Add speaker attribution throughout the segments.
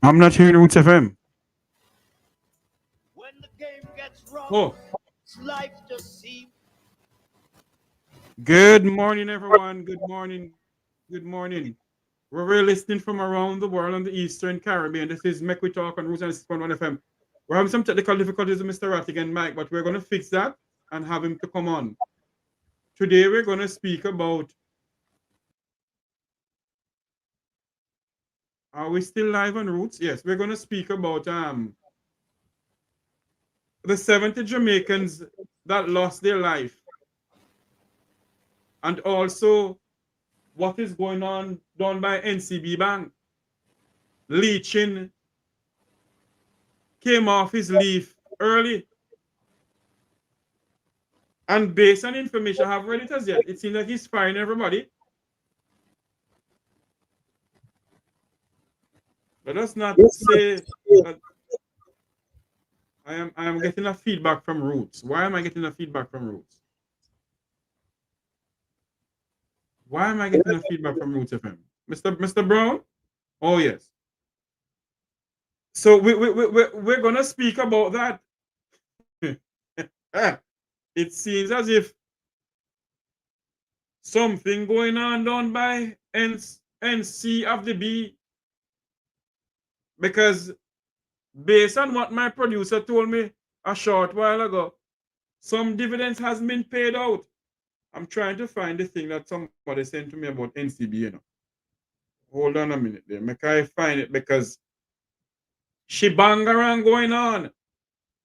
Speaker 1: I'm not hearing Roots FM.
Speaker 2: When the game gets rough,
Speaker 1: Oh,
Speaker 2: life just seems.
Speaker 1: good morning, everyone. Good morning. Good morning. We're listening from around the world on the Eastern Caribbean. This is Make We Talk on Roots and 6.1 FM. We're having some technical difficulties with Mr. Rattigan Mike, but we're going to fix that and have him to come on. Today, we're going to speak about. Are we still live on Roots? Yes, we're going to speak about the 70 Jamaicans that lost their life, and also what is going on done by NCB Bank. Leaching came off his leaf early. And based on information I haven't read it as yet, it seems like he's firing everybody. Let us not say that I am getting a feedback from Roots. Why am I getting a feedback from Roots? Why am I getting a feedback from Roots FM? Mr. Brown? Oh, yes. So we're going to speak about that. It seems as if something going on done by NC of the B, because based on what my producer told me a short while ago, some dividends has been paid out. I'm trying to find the thing that somebody sent to me about NCB. Hold on a minute there. Make I find it, because shebang going on.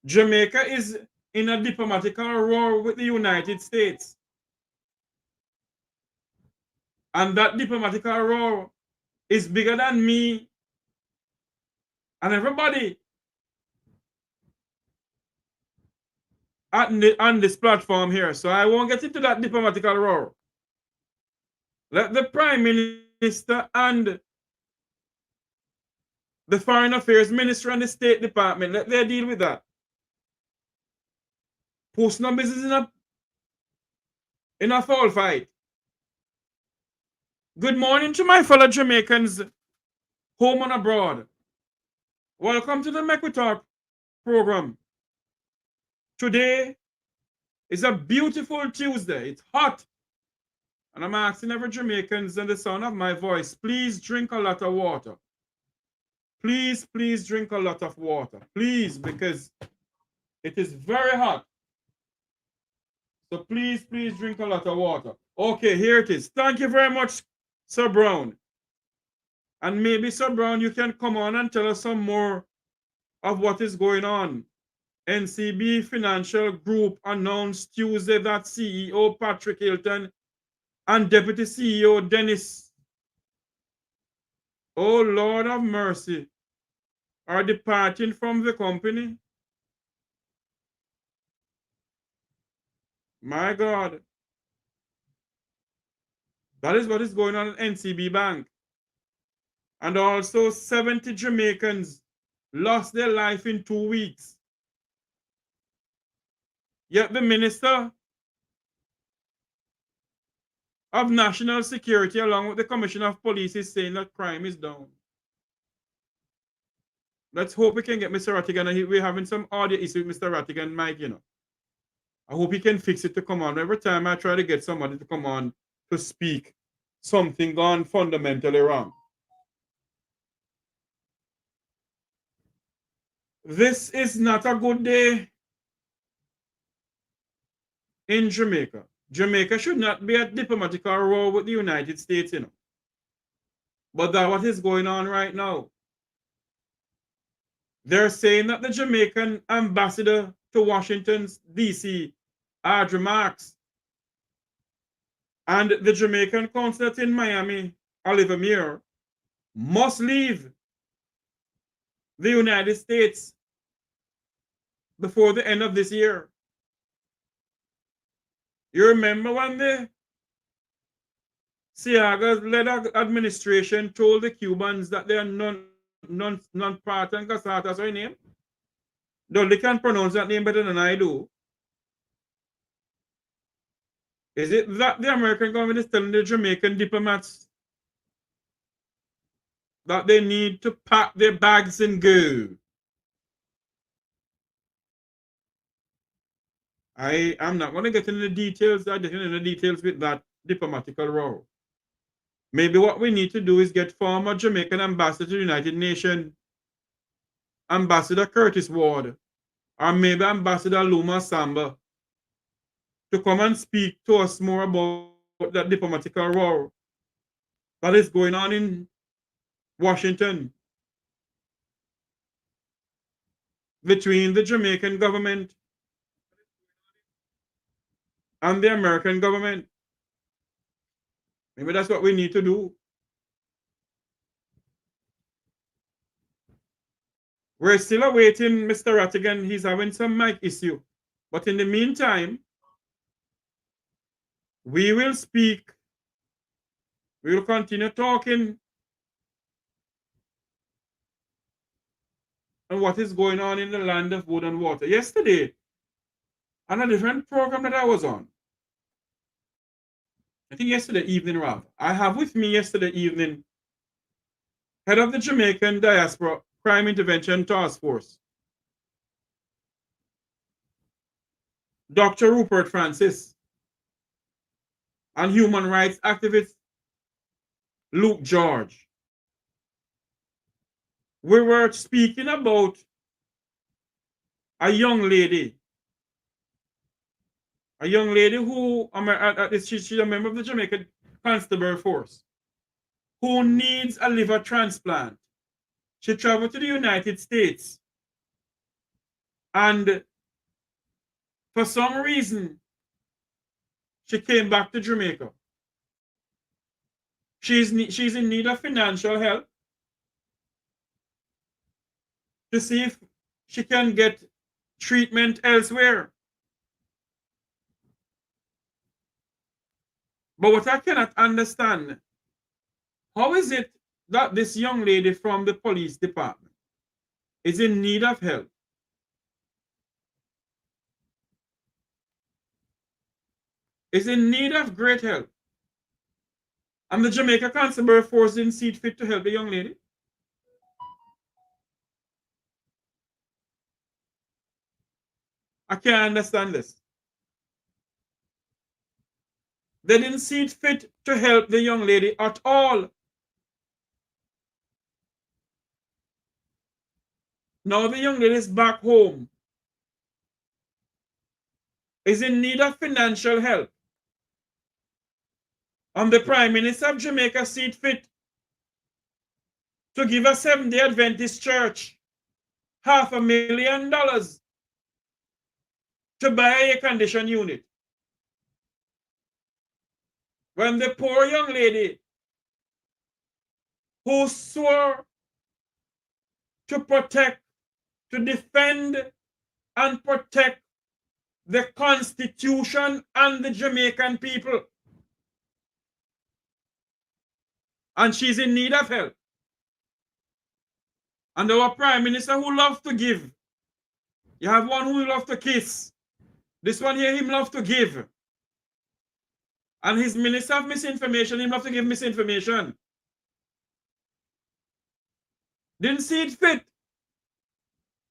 Speaker 1: Jamaica is in a diplomatical war with the United States. And that diplomatical war is bigger than me and everybody on this platform here. So I won't get into that diplomatical war. Let the Prime Minister and the Foreign Affairs Minister and the State Department, let them deal with that. Post no business in a foul fight. Good morning to my fellow Jamaicans, home and abroad. Welcome to the Make We Talk program. Today is a beautiful Tuesday. It's hot. And I'm asking every Jamaicans in the sound of my voice, please drink a lot of water. Please drink a lot of water. Please, because it is very hot. So please drink a lot of water. Okay, here it is. Thank you very much, Sir Brown. And maybe, Sir Brown, you can come on and tell us some more of what is going on. NCB Financial Group announced Tuesday that CEO Patrick Hilton and Deputy CEO Dennis, oh Lord of mercy, are departing from the company. My God. That is what is going on at NCB Bank. And also 70 Jamaicans lost their life in 2 weeks. Yet the Minister of National Security, along with the Commissioner of Police, is saying that crime is down. Let's hope we can get Mr. Rattigan. We're having some audio issue with Mr. Rattigan, Mike, I hope he can fix it to come on. Every time I try to get somebody to come on to speak, something gone fundamentally wrong. This is not a good day in Jamaica. Jamaica should not be at diplomatic war with the United States, But that's what is going on right now. They're saying that the Jamaican ambassador to Washington, D.C., Audrey Marks, and the Jamaican consulate in Miami, Oliver Muir, must leave the United States before the end of this year. You remember when the Seaga-led administration told the Cubans that they are non-part and Casata, sorry name? Though they can pronounce that name better than I do. Is it that the American government is telling the Jamaican diplomats that they need to pack their bags and go. I'm not going to get into the details. I'm getting into the details with that diplomatical row. Maybe what we need to do is get former Jamaican ambassador to the United Nations, Ambassador Curtis Ward, or maybe Ambassador Luma Samba, to come and speak to us more about that diplomatical row that is going on in Washington between the Jamaican government and the American government. Maybe that's what we need to do. We're still awaiting Mr. Rattigan. He's having some mic issue. But in the meantime, we will speak. We will continue talking on what is going on in the land of wood and water. Yesterday, on a different program that I was on, I think yesterday evening, rather, I have with me yesterday evening head of the Jamaican Diaspora Crime Intervention Task Force, Dr. Rupert Francis, and human rights activist Luke George. We were speaking about a young lady who, she's a member of the Jamaican Constable Force, who needs a liver transplant. She traveled to the United States, and for some reason, she came back to Jamaica. She's in need of financial help to see if she can get treatment elsewhere. But what I cannot understand, how is it that this young lady from the police department is in need of help? Is in need of great help. And the Jamaica Constable Force didn't see it fit to help the young lady? I can't understand this. They didn't see it fit to help the young lady at all. Now the young lady is back home, is in need of financial help. And the Prime Minister of Jamaica see it fit to give a Seventh-day Adventist church $500,000 to buy a air-conditioned unit. When the poor young lady who swore to protect, to defend and protect the Constitution and the Jamaican people, and she's in need of help. And our Prime Minister who loves to give. You have one who loves to kiss. This one here, him loves to give. And his Minister of Misinformation, him loves to give misinformation. Didn't see it fit.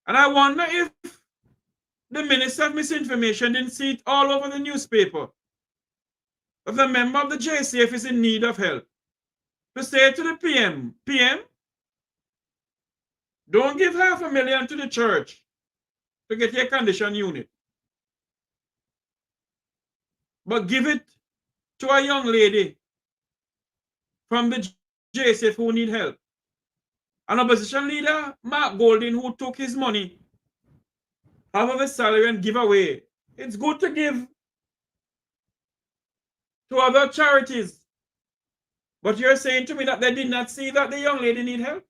Speaker 1: And I wonder if the Minister of Misinformation didn't see it all over the newspaper. If the member of the JCF is in need of help, to say to the PM, don't give $500,000 to the church to get your condition unit, but give it to a young lady from the JCF who need help. An opposition leader, Mark Golding, who took his money, half of his salary, and give away. It's good to give to other charities. But you're saying to me that they did not see that the young lady need help?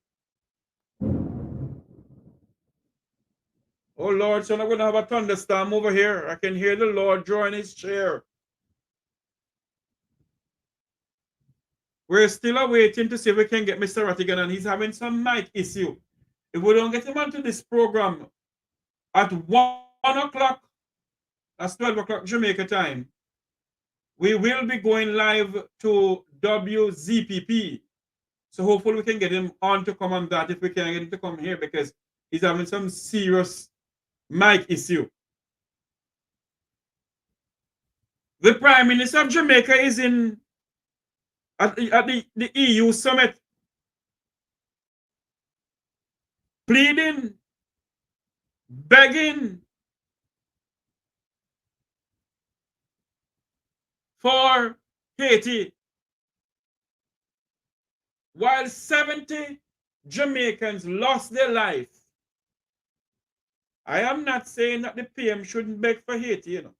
Speaker 1: Oh Lord, son, I'm going to have a thunderstorm over here. I can hear the Lord drawing his chair. We're still awaiting to see if we can get Mr. Rattigan, and he's having some mic issue. If we don't get him onto this program at 1 o'clock, that's 12 o'clock Jamaica time, we will be going live to WZPP, So hopefully we can get him on to come on that if we can get him to come here, because he's having some serious mic issue. The Prime Minister of Jamaica is at the EU summit, pleading, begging for Haiti, while 70 Jamaicans lost their life. I am not saying that the PM shouldn't beg for Haiti, you know.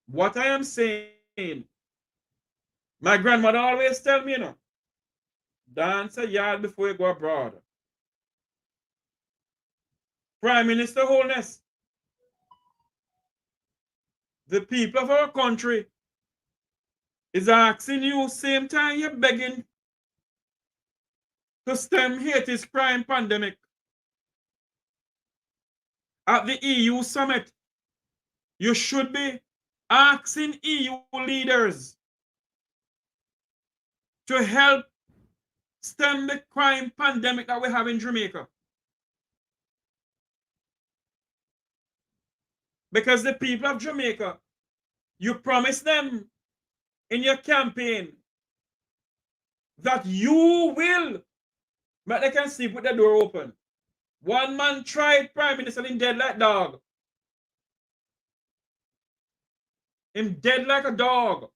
Speaker 1: What I am saying, my grandmother always tell me, you know, dance a yard before you go abroad. Prime Minister Holness, the people of our country is asking you, same time you're begging to stem Haiti's crime pandemic. At the EU summit, you should be asking EU leaders to help stem the crime pandemic that we have in Jamaica. Because the people of Jamaica, you promised them in your campaign that you will, but they can sleep with the door open. One man tried Prime Minister in dead like dog. Him dead like a dog.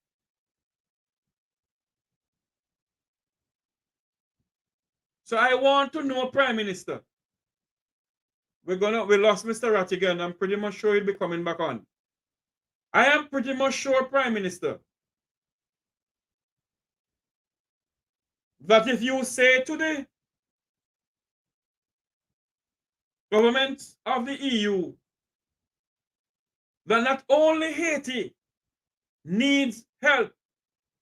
Speaker 1: So I want to know, Prime Minister. We lost Mr. Rattigan. I'm pretty much sure he'll be coming back on. I am pretty much sure, Prime Minister, that if you say to the government of the EU that not only Haiti needs help,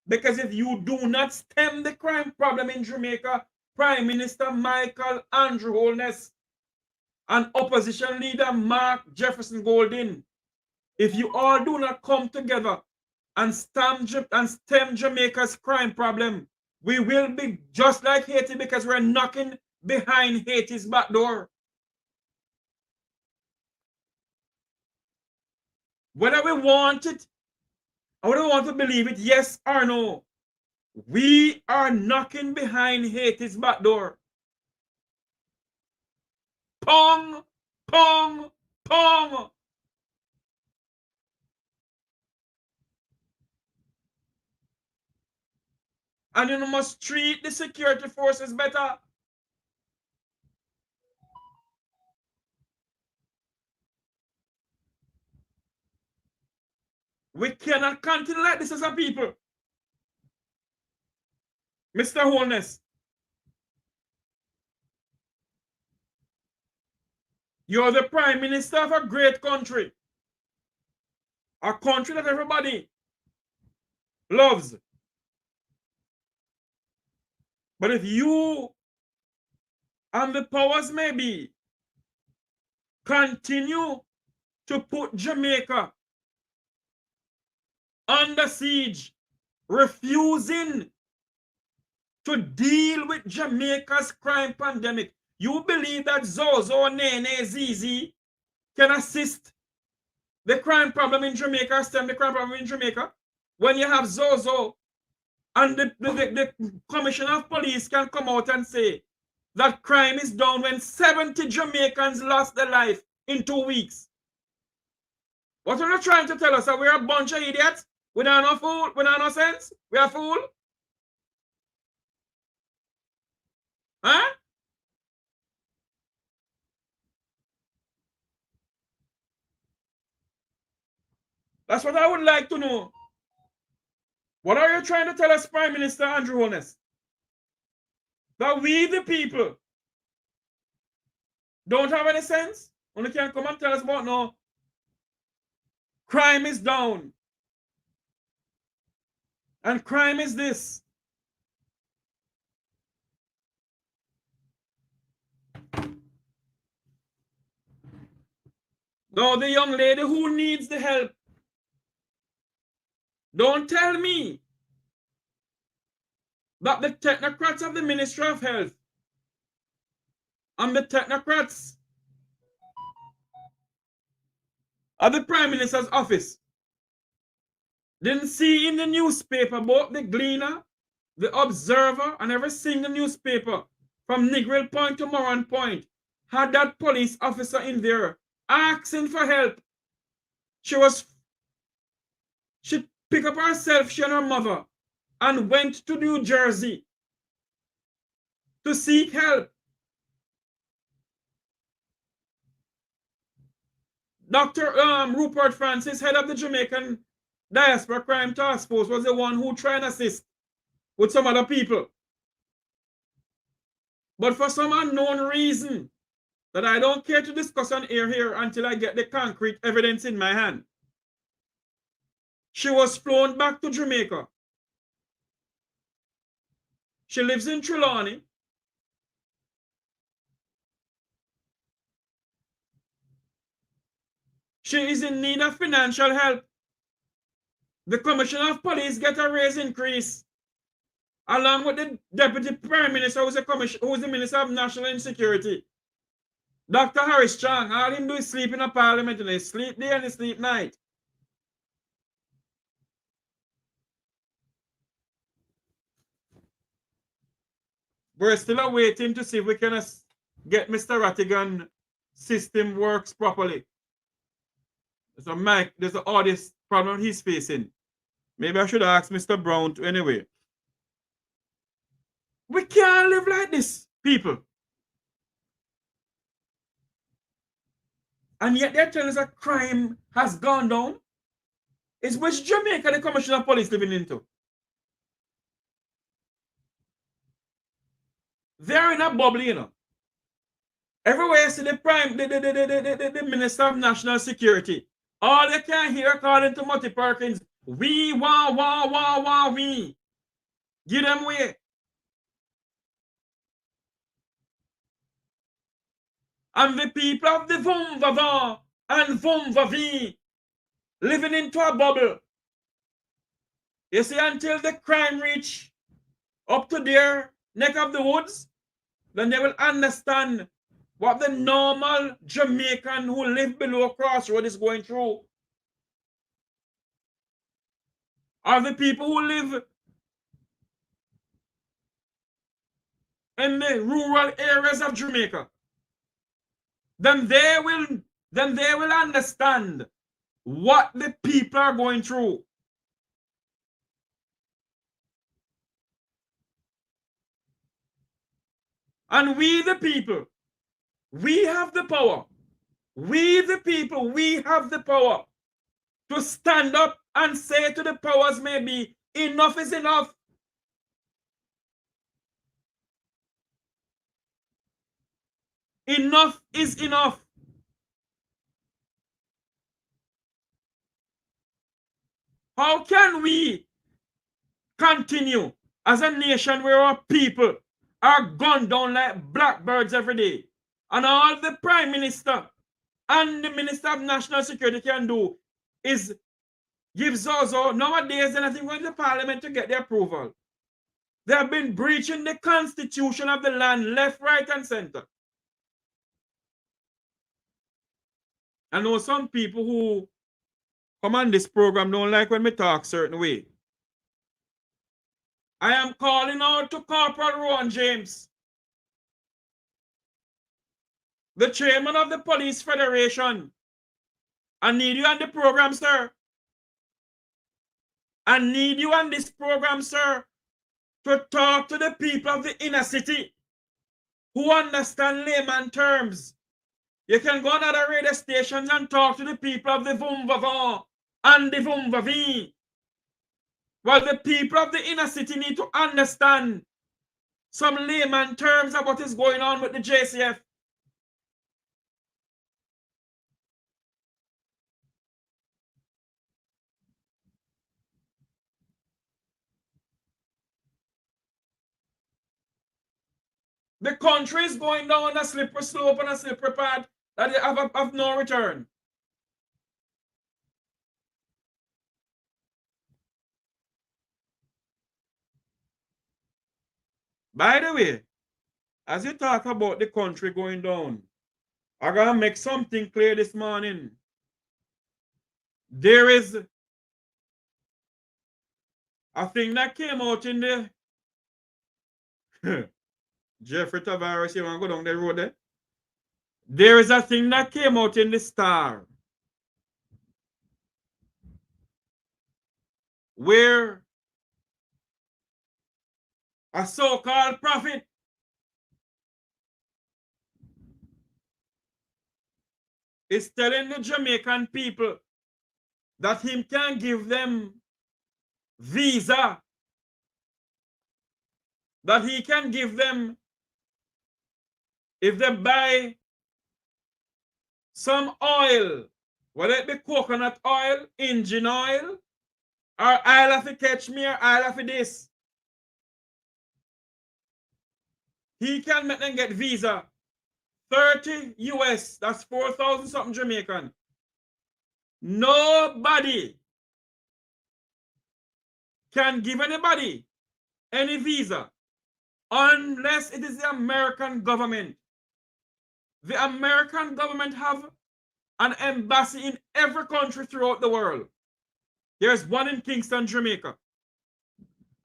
Speaker 1: because if you do not stem the crime problem in Jamaica, Prime Minister Michael Andrew Holness and opposition leader Mark Jefferson Golding, if you all do not come together and stem Jamaica's crime problem, we will be just like Haiti, because we're knocking behind Haiti's back door. Whether we want it or whether we want to believe it, yes or no, we are knocking behind Haiti's back door. Pong, pong, pong. And you must treat the security forces better. We cannot continue like this as a people. Mr. Holness, you're the Prime Minister of a great country. A country that everybody loves. But if you and the powers may be continue to put Jamaica under siege, refusing to deal with Jamaica's crime pandemic, you believe that Zozo, Nene, Zizi can assist the crime problem in Jamaica, stem the crime problem in Jamaica? When you have Zozo and the commissioner of police can come out and say that crime is down when 70 Jamaicans lost their life in 2 weeks. What are you trying to tell us? That we're a bunch of idiots? We don't know fool? We don't know sense? We are fool? Huh? That's what I would like to know. What are you trying to tell us, Prime Minister Andrew Holness? That we, the people, don't have any sense? Only can come and tell us about no crime is down. And crime is this. No, the young lady who needs the help Don't tell me that the technocrats of the Ministry of Health and the technocrats of the Prime Minister's office didn't see in the newspaper, both the Gleaner, the Observer, and every single newspaper from Negril Point to Moran Point had that police officer in there asking for help. She picked up herself, she and her mother, and went to New Jersey to seek help. Dr. Rupert Francis, head of the Jamaican Diaspora Crime Task Force, was the one who tried to assist with some other people. But for some unknown reason that I don't care to discuss on air here until I get the concrete evidence in my hand, she was flown back to Jamaica. She lives in Trelawney. She is in need of financial help. The Commissioner of Police get a raise increase, along with the Deputy Prime Minister, who's the Minister of National Insecurity. Dr. Harris Chang, all him do is sleep in a parliament, and they sleep day and they sleep night. We're still waiting to see if we can get Mr. Rattigan system works properly. There's an audio problem he's facing. Maybe I should ask Mr. Brown to anyway. We can't live like this, people. And yet they're telling us that crime has gone down. It's which Jamaica the Commissioner of Police living into? They're in a bubble, you know. Everywhere you see the Minister of National Security, all they can hear, according to Mutty Perkins, we, we. Give them way. And the people of the Vumvava and Vumvavi living into a bubble. You see, until the crime reach up to their neck of the woods, then they will understand what the normal Jamaican who live below Crossroad is going through. Or the people who live in the rural areas of Jamaica. Then they will understand what the people are going through. And we the people, we have the power. We the people, we have the power to stand up and say to the powers may be, enough is enough. Enough is enough. How can we continue as a nation where our people are gunned down like blackbirds every day? And all the Prime Minister and the Minister of National Security can do is give Zozo, nowadays they're not even going to Parliament to get the approval. They have been breaching the constitution of the land, left, right, and center. I know some people who come on this program don't like when we talk certain way. I am calling out to Corporal Rowan James, the chairman of the Police Federation. I need you on the program, sir. I need you on this program, sir, to talk to the people of the inner city who understand layman terms. You can go on other radio stations and talk to the people of the Vumvavon and the Vumvavi. Well, the people of the inner city need to understand some layman terms of what is going on with the JCF. The country is going down a slippery slope and a slippery path that have no return. By the way, as you talk about the country going down, I'm going to make something clear this morning. There is a thing that came out in the Jeffrey Tavares, you want to go down the road there? There is a thing that came out in the Star where a so-called prophet is telling the Jamaican people that him can give them visa, that he can give them if they buy some oil, whether it be coconut oil, engine oil, or I'll have to catch me, or I'll have to this. He can make them get visa. 30 US, that's 4,000 something Jamaican. Nobody can give anybody any visa unless it is the American government. The American government have an embassy in every country throughout the world. There's one in Kingston, Jamaica.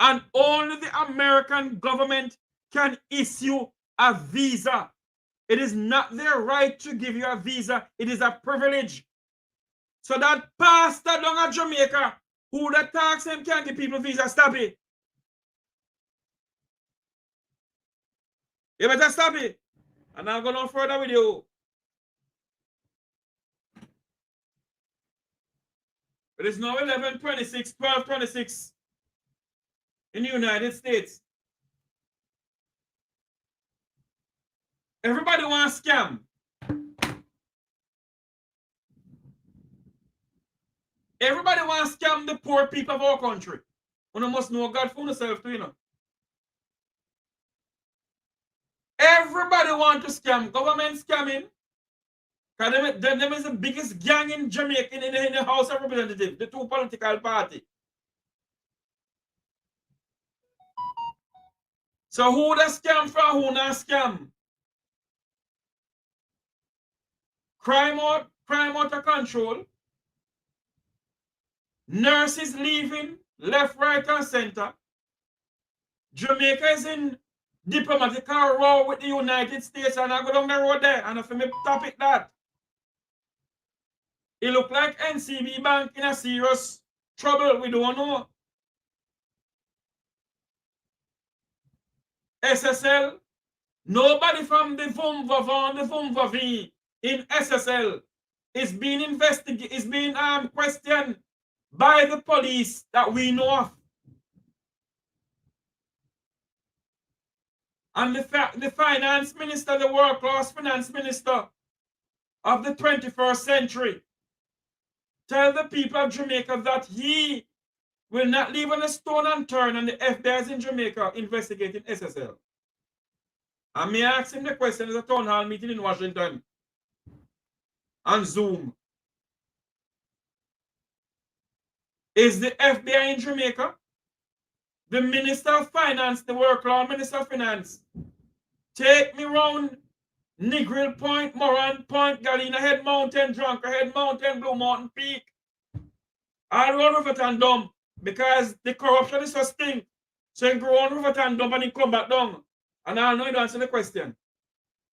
Speaker 1: And only the American government can issue a visa. It is not their right to give you a visa. It is a privilege. So that pastor down at Jamaica who that tax him can't give people visa, stop it. You better stop it. And I'll go no further with you. It is now 11:26, 12:26 in the United States. Everybody wants scam. Everybody wants scam the poor people of our country. You must know God for yourself too, you know. Everybody wants to scam. Government scamming. Because them is the biggest gang in Jamaica in the House of Representatives, the two political parties. So who the scam from, who not scam? Crime out of control. Nurses leaving left, right, and center. Jamaica is in diplomatic war with the United States, and I go down the road there, and if me topic that. It look like NCB Bank in a serious trouble. We don't know. SSL, nobody from the Vumvavon, the Vumvavi in SSL is being investigated, is being questioned by the police that we know of. And the finance minister, the world-class finance minister of the 21st century, tell the people of Jamaica that he will not leave on a stone unturned, and the FBI is in Jamaica investigating SSL. And me ask him the question at a town hall meeting in Washington on Zoom. Is the FBI in Jamaica? The Minister of Finance, the work-law Minister of Finance, take me round Negril Point, Moran Point, Galena Head Mountain, Drunker Head Mountain, Blue Mountain Peak, all around Riverton Dump, because the corruption is so stink. So you go on Riverton Dump and you come back down. And I know you don't answer the question.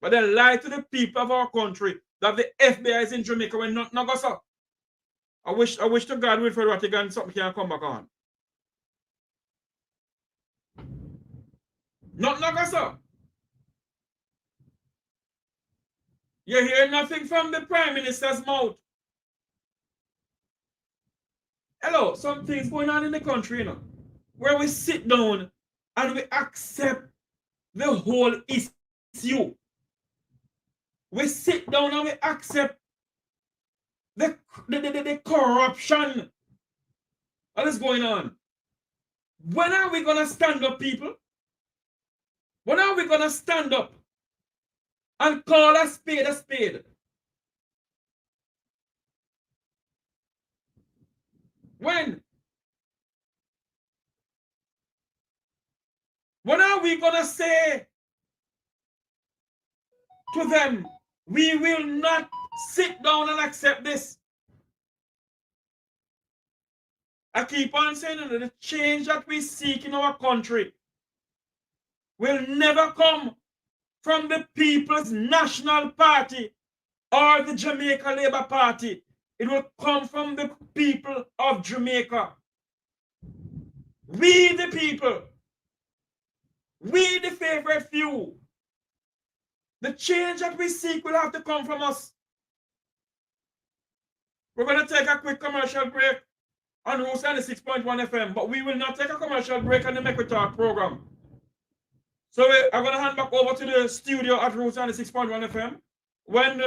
Speaker 1: But they lie to the people of our country that the FBI is in Jamaica when not go so. I wish to God Wilfred Rattigan something can come back on. Not go so. You hear nothing from the Prime Minister's mouth. Hello, some things going on in the country, you know, where we sit down and we accept the whole issue. We sit down and we accept the corruption. What is going on? When are we going to stand up, people? When are we going to stand up and call a spade a spade? When? When are we going to say to them, we will not sit down and accept this? I keep on saying that the change that we seek in our country will never come from the People's National Party or the Jamaica Labour Party. It will come from the people of Jamaica. We the people. We the favorite few. The change that we seek will have to come from us. We're going to take a quick commercial break on Roots 96.1 FM, but we will not take a commercial break on the Make We Talk program. So I'm going to hand back over to the studio at Roots 96.1 FM. When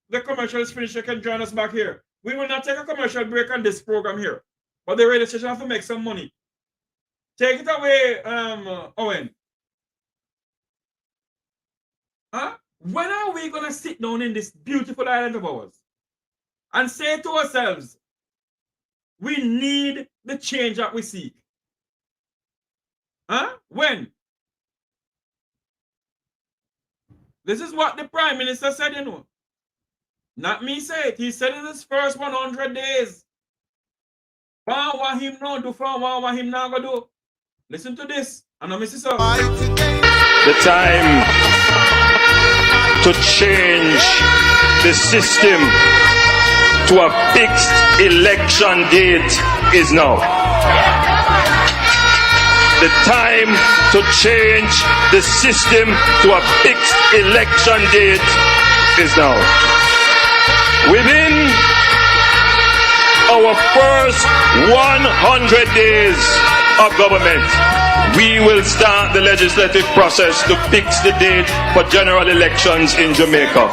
Speaker 1: the commercial is finished, you can join us back here. We will not take a commercial break on this program here, but the radio station have to make some money. Take it away, Owen. Huh? When are we going to sit down in this beautiful island of ours and say to ourselves, we need the change that we seek? Huh? When? This is what the Prime Minister said, you know. Not me say it. He said in his first 100 days. What him now do from what him now go do. Listen to this. And I'm Mrs.
Speaker 3: The time to change the system to a fixed election date is now. The time to change the system to a fixed election date is now. Within our first 100 days of government, we will start the legislative process to fix the date for general elections in Jamaica.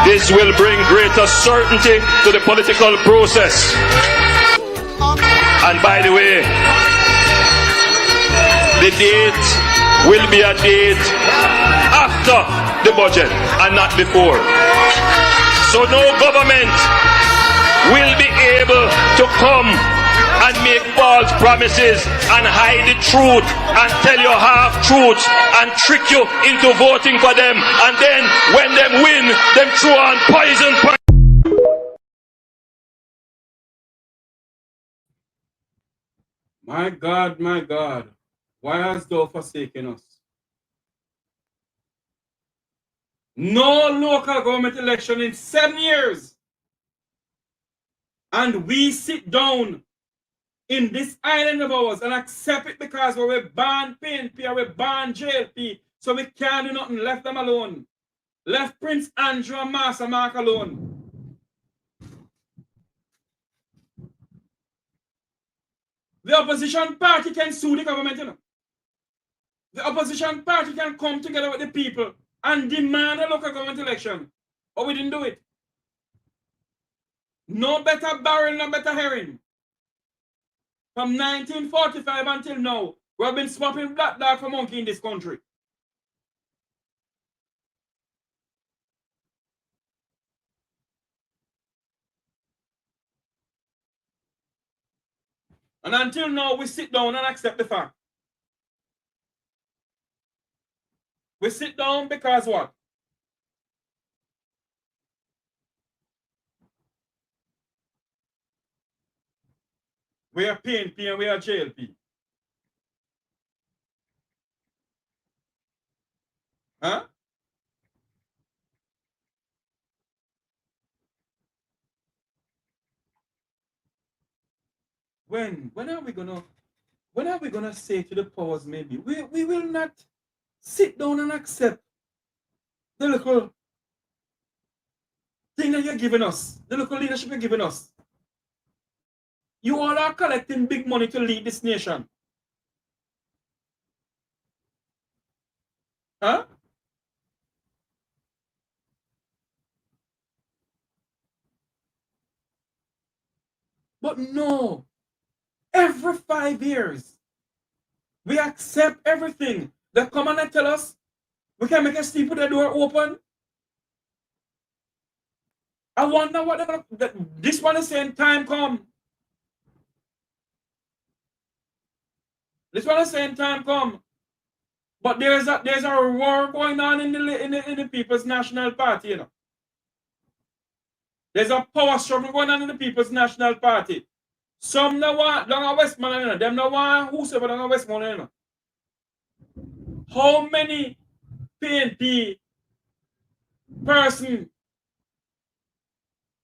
Speaker 3: This will bring greater certainty to the political process. And by the way, the date will be a date after the budget and not before. So no government will be able to come and make false promises and hide the truth and tell you half truths and trick you into voting for them, and then when them win, them throw on poison.
Speaker 1: My God, why hast thou forsaken us? No local government election in 7 years. And we sit down in this island of ours and accept it because we're banned PNP or we're banned JLP, so we can't do nothing. Left them alone. Left Prince Andrew and Master Mark alone. The opposition party can sue the government, you know. The opposition party can come together with the people and demand a local government election. But we didn't do it. No better barrel, no better herring. From 1945 until now, we have been swapping black dog for monkey in this country. And until now, we sit down and accept the fact. We sit down because what? We are PNP and we are JLP. Huh? When are we gonna say to the powers maybe we will not sit down and accept the little thing that you're giving us, the little leadership you're giving us. You all are collecting big money to lead this nation. Huh? But no, every 5 years, we accept everything. They come and tell us we can make a sleep with the door open. I wonder what this one is saying, time come. This one is saying time come. But there's a war going on in the People's National Party, you know. There's a power struggle going on in the People's National Party. Some no want down a Westmoreland, you know. Them no want whosoever down a Westmoreland, you know. How many PNP person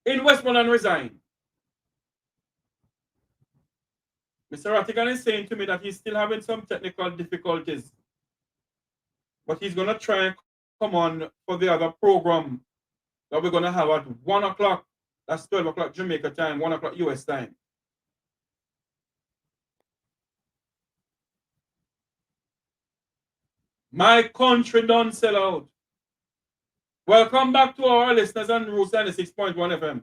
Speaker 1: in Westmoreland resign? Mr. Rattigan is saying to me that he's still having some technical difficulties. But he's going to try and come on for the other program that we're going to have at 1 o'clock. That's 12 o'clock Jamaica time, 1 o'clock US time. My country don't sell out. Welcome back to our listeners on Route 96.1 FM.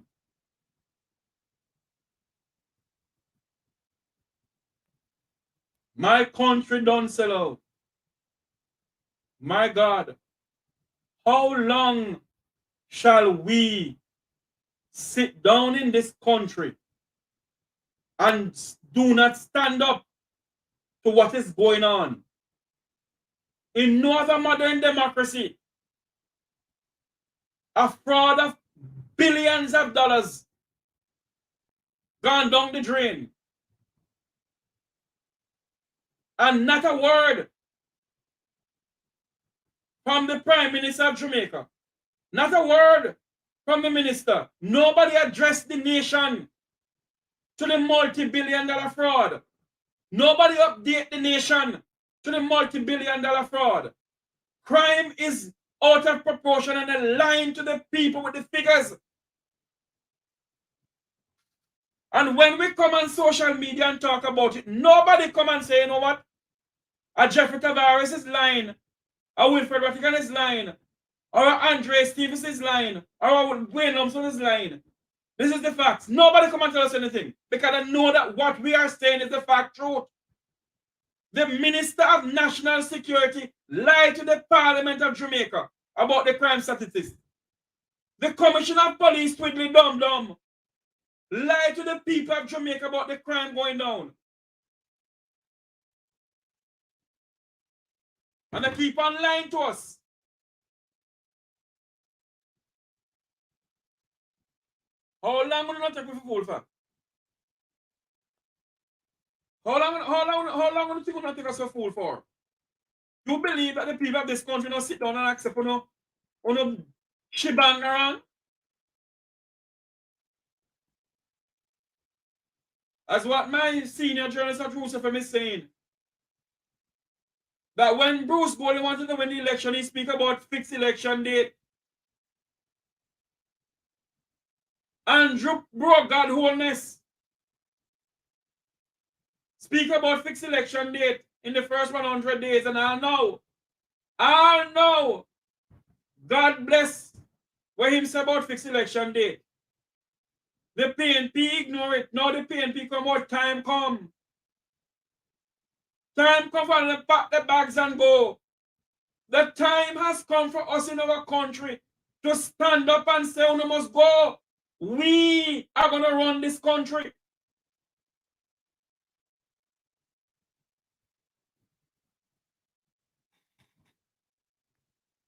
Speaker 1: My country don't sell out. My God, how long shall we sit down in this country and do not stand up to what is going on? In no other modern democracy, a fraud of billions of dollars gone down the drain. And not a word from the Prime Minister of Jamaica. Not a word from the minister. Nobody addressed the nation to the multi-billion-dollar fraud. Nobody update the nation to the multi-billion-dollar fraud. Crime is out of proportion and a lying to the people with the figures. And when we come on social media and talk about it, nobody come and say, you know what? A Jeffrey Tavares is lying. A Wilfred Rattigan is lying. Or a Andre Stevens is lying. Or a Wayne Lumsden is lying. This is the facts. Nobody come and tell us anything. Because I know that what we are saying is the fact truth. The Minister of National Security lied to the Parliament of Jamaica about the crime statistics. The Commissioner of Police, Twiddly Dum Dum, lied to the people of Jamaica about the crime going down. And they keep on lying to us. How long will you not take me for fool for? How long will you think we're not take us for fool for? You believe that the people of this country don't sit down and accept on shebang around? As what my senior journalist at Bruce FM is saying, that when Bruce Golding wanted to win the election, he speak about fixed election date. Andrew broke God wholeness. Speak about fixed election date in the first 100 days, and I know, God bless what him say about fixed election date. The PNP ignore it. Now the PNP come out, time come. Time come for them pack the bags and go. The time has come for us in our country to stand up and say, we must go. We are going to run this country.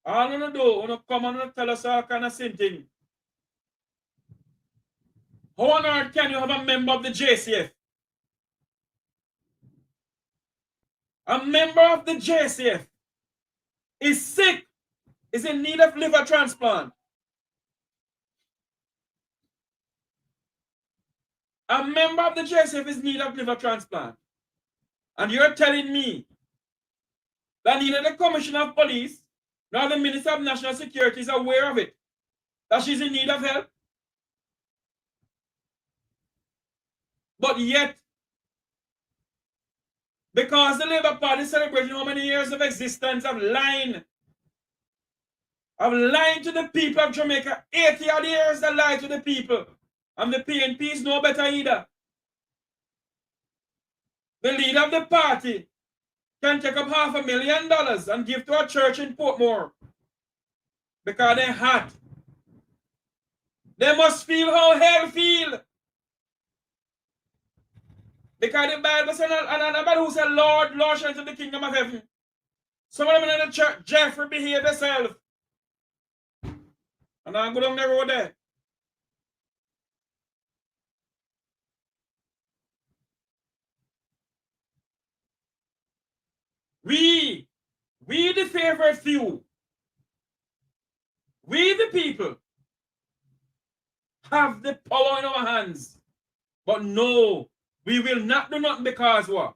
Speaker 1: All you do, you come and tell us all kind of same thing. How on earth can you have a member of the JCF? A member of the JCF is sick, is in need of liver transplant. A member of the JCF is in need of liver transplant. And you're telling me that neither the Commissioner of Police nor the Minister of National Security is aware of it, that she's in need of help? But yet, because the Labour Party is celebrating how many years of existence of lying to the people of Jamaica, 80 odd years they lie to the people, and the PNP is no better either. The leader of the party can take up $500,000 and give to a church in Portmore because they're hot. They must feel how hell feel. Because the Bible says, and the Bible who said, Lord, Lord, shall enter the kingdom of heaven. Some of them in the church, Jeffrey, behave yourself. And I'm going down the road there. We the favorite few, we the people, have the power in our hands. But no, we will not do nothing because what?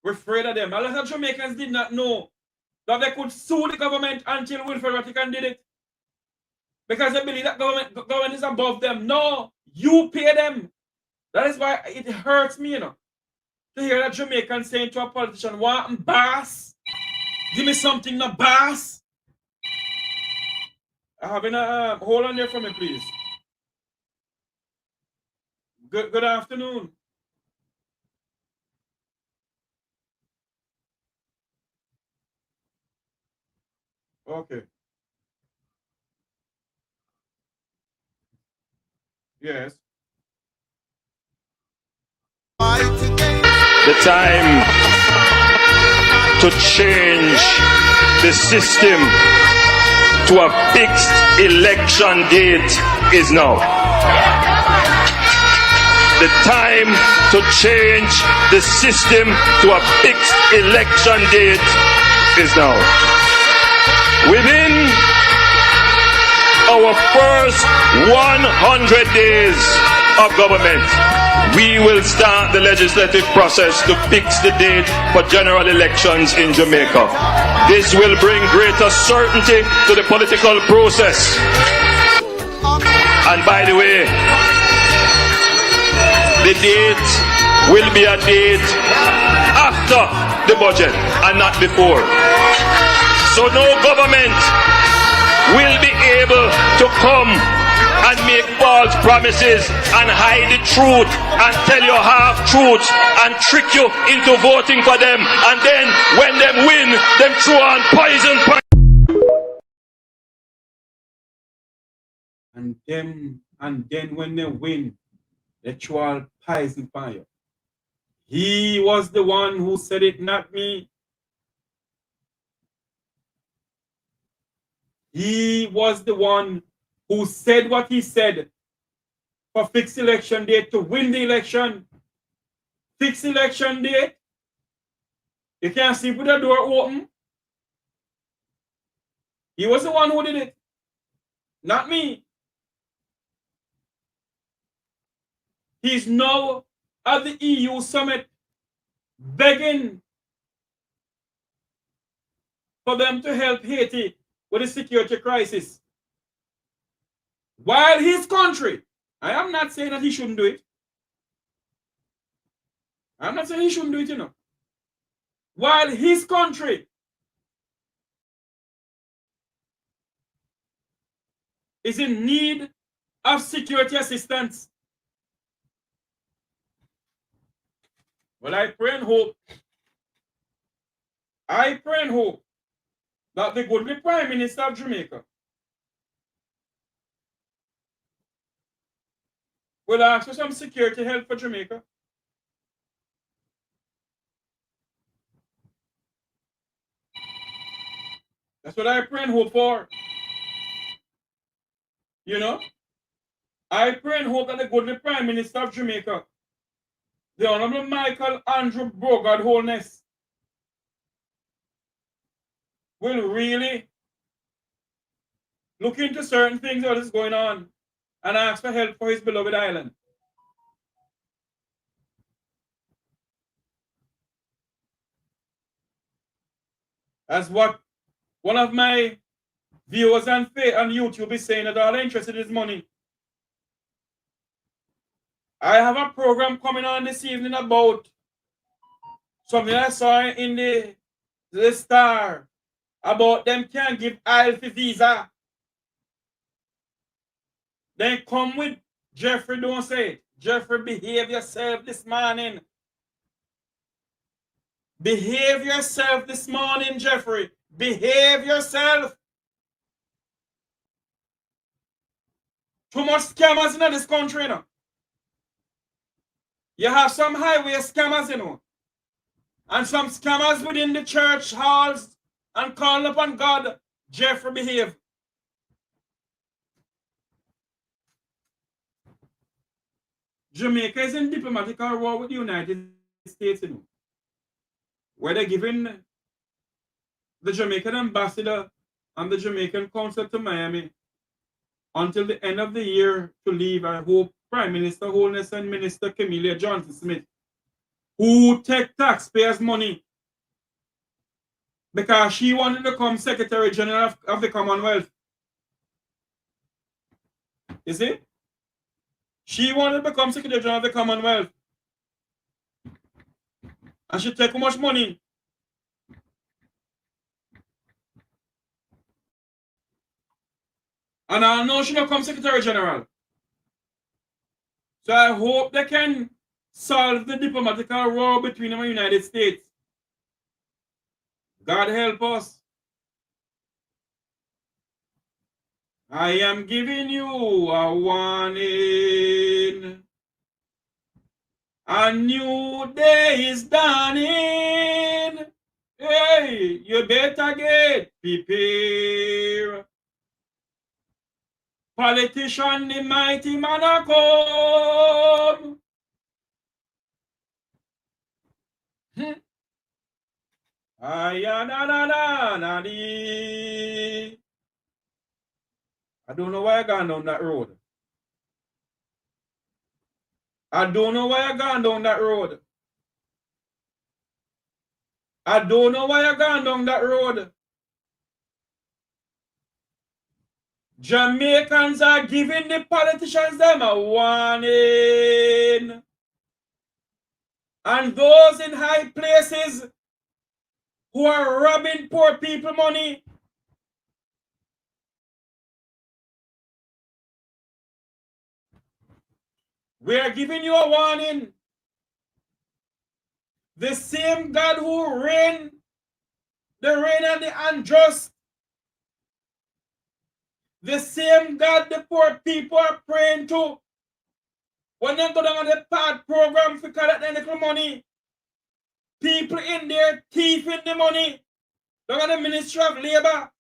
Speaker 1: We're afraid of them. A lot of Jamaicans did not know that they could sue the government until Wilfred Rattigan did it. Because they believe that government is above them. No, you pay them. That is why it hurts me, to hear that Jamaican saying to a politician, "Want boss? Give me something, no boss." I have a hold on there for me, please. Good afternoon. Okay. Yes.
Speaker 3: The time to change the system to a fixed election date is now. The time to change the system to a fixed election date is now. Within our first 100 days of government, we will start the legislative process to fix the date for general elections in Jamaica. This will bring greater certainty to the political process. And by the way, the date will be a date after the budget and not before. So no government will be able to come and make false promises and hide the truth and tell you half-truths and trick you into voting for them, and then when them win, them throw on poison.
Speaker 1: And then when they win, they throw on poison fire. He was the one who said it, not me. He was the one who said what he said for fixed election date to win the election. Fixed election date. You can't sleep with the door open. He was the one who did it, not me. He's now at the EU summit begging for them to help Haiti with the security crisis. While his country, I am not saying that he shouldn't do it. I'm not saying he shouldn't do it, While his country is in need of security assistance. Well, I pray and hope that the good Prime Minister of Jamaica will ask for some security help for Jamaica. That's what I pray and hope for. I pray and hope that the good Prime Minister of Jamaica, the Honorable Michael Andrew Bogard Holness, will really look into certain things that is going on and ask for help for his beloved island. As what one of my viewers on YouTube is saying, that all they're interested is money. I have a program coming on this evening about something I saw in the Star about them can't give IELTS visa. Then come with Jeffrey, don't say it. Jeffrey, behave yourself this morning. Behave yourself this morning, Jeffrey. Behave yourself. Too much scammers in this country, You have some highway scammers, and some scammers within the church halls and call upon God, Jeffrey behave. Jamaica is in diplomatic war with the United States, you know, where they're giving the Jamaican ambassador and the Jamaican consul to Miami until the end of the year to leave. I hope Prime Minister Holness and Minister Camelia Johnson Smith, who take taxpayers' money because she wanted to become Secretary General of the Commonwealth. You see? She wanted to become Secretary General of the Commonwealth. And she take how much money? And I know she become Secretary General. So I hope they can solve the diplomatic war between them and the United States. God help us. I am giving you a warning. A new day is dawning. Hey, you better get prepared. Politician, the mighty man a come. I don't know why I gone down that road. I don't know why I gone down that road. I don't know why I gone down that road. Jamaicans are giving the politicians them a warning. And those in high places who are robbing poor people money, we are giving you a warning. The same God who reign, the reign and the unjust, the same God the poor people are praying to, when they go down on the PAD program for collect the little money, people in there thieving the money, down on the Ministry of Labor.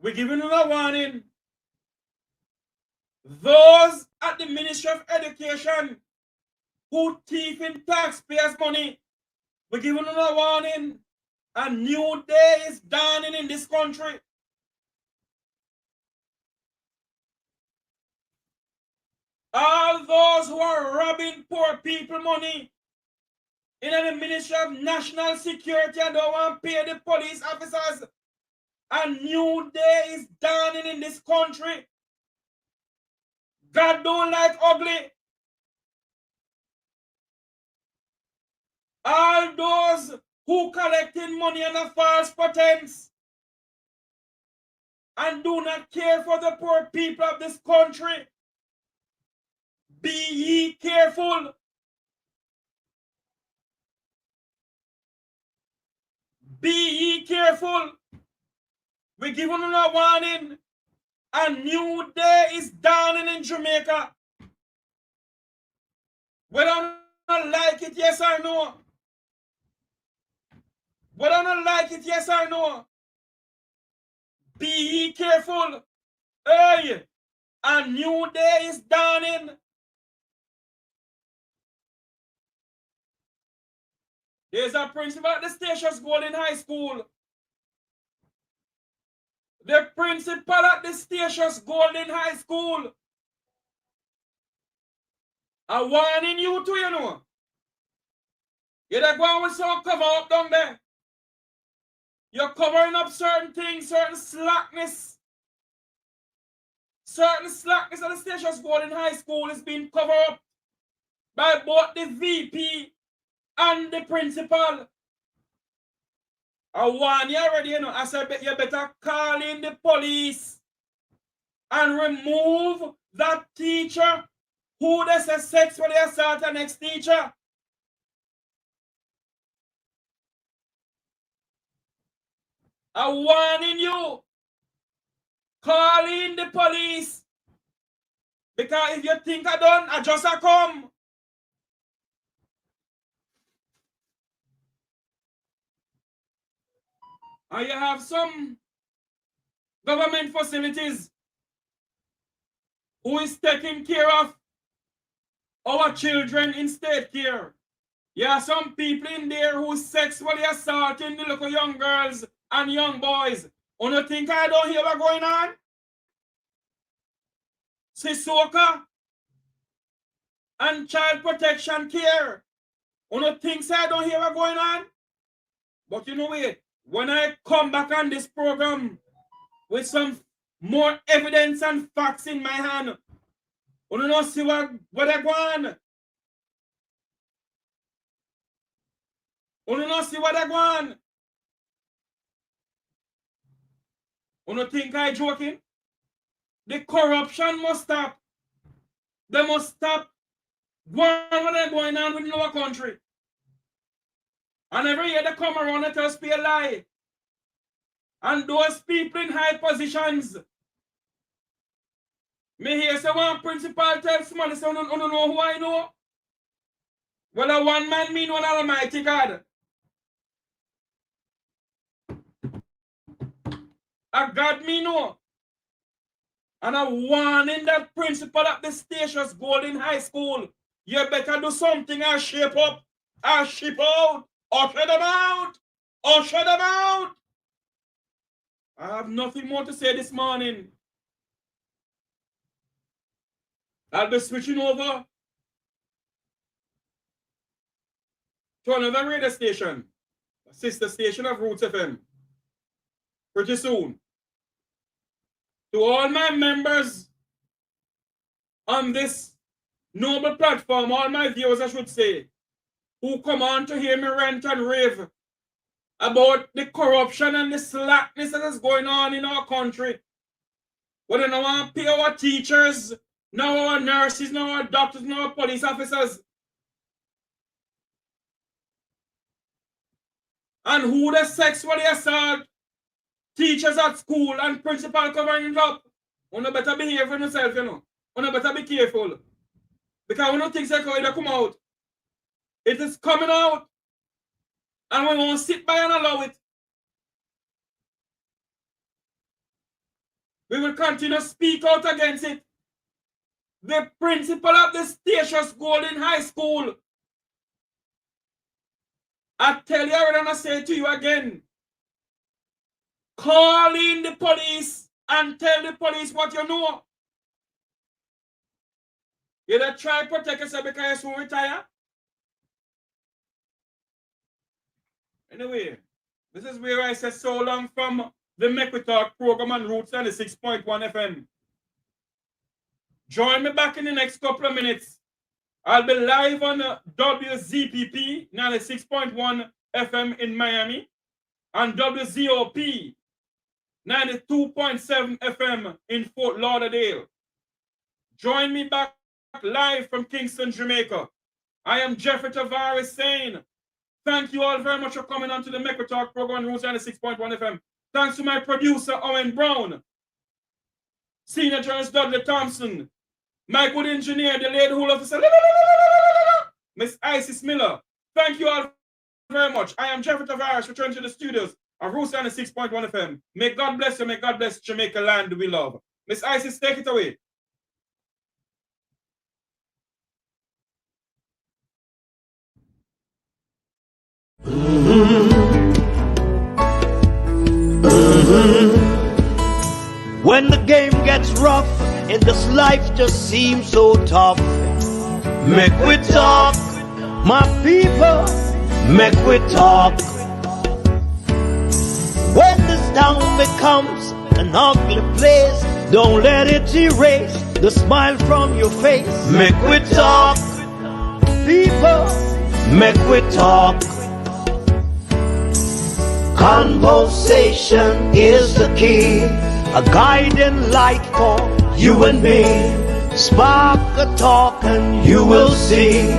Speaker 1: We're giving you a warning. Those at the Ministry of Education who thieving taxpayers' money, we're giving you a warning. A new day is dawning in this country. All those who are robbing poor people money in the Ministry of National Security and don't want to pay the police officers, a new day is dawning in this country. God don't like ugly. All those who collecting money on a false pretense and do not care for the poor people of this country, be ye careful. Be ye careful. We're giving you a warning. A new day is dawning in Jamaica. Whether you don't like it, yes or no. Whether you don't like it, yes or no. Be ye careful. Hey, a new day is dawning. There's a principal at the Statius Golden High School. The principal at the Statius Golden High School. I'm warning you too, you know. You're going with some cover up down there. You're covering up certain things, certain slackness. Certain slackness at the Statius Golden High School is being covered up by both the VP and the principal. I warn you already, you know. I said you better call in the police and remove that teacher who they say sex for the assault the next teacher. I'm warning you. Call in the police. Because if you think I done, I just a come. And you have some government facilities who is taking care of our children in state care. You have some people in there who sexually assaulting the local young girls and young boys. You don't think I don't hear what's going on? Sissoko and child protection care. You don't think I don't hear what's going on? But you know what? When I come back on this program with some more evidence and facts in my hand, you don't see what I want. You don't see what I want. You don't think I joking? The corruption must stop. They must stop what they're going on within our country. And every year they come around and tell us be a lie. And those people in high positions, me hear say one principal tell somebody, say, you don't know who I know? Well, a one man mean one almighty God. A God me know. And a warning that principal at the Stations Golden High School, you better do something and shape up, and ship out, or shut them out, or shut them out. I have nothing more to say this morning. I'll be switching over to another radio station, a sister station of Roots FM, pretty soon. To all my members on this noble platform, all my viewers, I should say, who come on to hear me rant and rave about the corruption and the slackness that is going on in our country. Whether they don't want to pay our teachers, now our nurses, now our doctors, now our police officers. And who they sexually assault teachers at school and principal covering it up. You better behave for yourself, you know. You better be careful. Because we don't think it's going to come out. It is coming out. And we won't sit by and allow it. We will continue to speak out against it. The principal of the Stations Golden High School, I tell you already and I say to you again, call in the police and tell the police what you know. You don't try to protect yourself because you soon retire. Anyway, this is where I said so long from the Make We Talk program on Roots 96.1 FM. Join me back in the next couple of minutes. I'll be live on WZPP 96.1 FM in Miami and WZOP 92.7 FM in Fort Lauderdale. Join me back live from Kingston, Jamaica. I am Jeffrey Tavares saying, thank you all very much for coming on to the Make We Talk program on Roots 96.1 FM. Thanks to my producer, Owen Brown, Senior Journalist Dudley Thompson, my good engineer, the lady who loves to say, Miss Isis Miller. Thank you all very much. I am Jeffrey Tavares, returning to the studios of Roots 96.1 FM. May God bless you. May God bless Jamaica land we love. Miss Isis, take it away.
Speaker 2: When the game gets rough and this life just seems so tough, make we talk, my people, make we talk. When this town becomes an ugly place, don't let it erase the smile from your face. Make we talk, people, make we talk. Conversation is the key, a guiding light for you and me. Spark a talk and you will see.